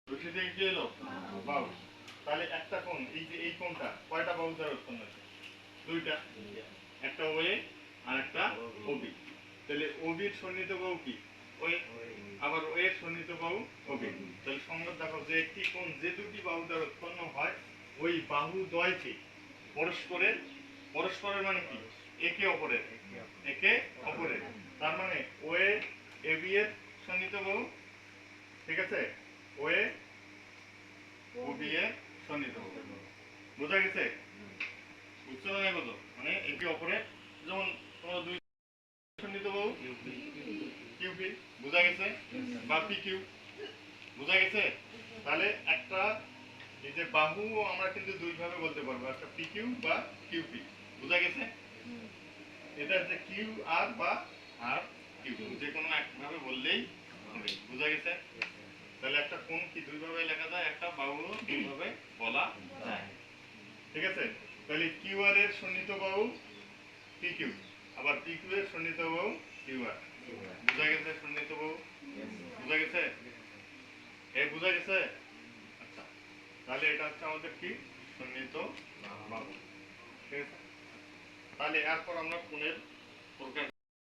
রশি থেকে কি এলো? বাহু। তাহলে একটা কোণ, এই যে এই কোণটা কয়টা বাহু দ্বারা উৎপন্ন হয়েছে? দুইটা। একটা ওএ আর একটা ওবি। তাহলে ওবির সন্নিহিত বাহু কি? ওএ। আবার ওএ এর সন্নিহিত বাহু ওবি। তাহলে সংজ্ঞা দেখো যে একটি কোণ যে দুটি বাহু দ্বারা উৎপন্ন হয় ওই বাহু দ্বয়কে পরস্পরের, পরস্পরের মানে কি? একে অপরের, একে অপরের। তার মানে ওএ এবি এর সন্নিহিত বাহু, ঠিক আছে, ওএ ওবি এর সন্নিহিত বাহু। বোঝা গেছে? বুঝতে পারলে কত? মানে একে অপরের, যেমন তোমরা দুই সন্নিহিত বাহু কিউপি, বোঝা গেছে? বা পি কিউ, বোঝা গেছে? তাহলে একটা এই যে বাহু আমরা কিন্তু দুই ভাবে বলতে পারবো, একটা পি কিউ বা কিউপি, বোঝা গেছে? এটা হচ্ছে কিউ আর বা আর কিউ, যে কোনো একভাবে বললেই হবে, বোঝা গেছে? তাহলে একটা কোণ কি দুই ভাবে লেখা যায়, একটা বাহু দুই ভাবে বলা যায়, ঠিক আছে? তাহলে কিউ আর এর সন্নিহিত বাহু পি কিউ, আবার পি কিউ এর সন্নিহিত বাহু কিউ আর, বোঝা গেছে? সন্নিহিত বাহু বোঝা গেছে? এই বোঝা গেছে? আচ্ছা, তাহলে এটা হচ্ছে আমাদের কি? সন্নিহিত বাহু, ঠিক আছে? তাহলে এরপর আমরা কোণের প্রকার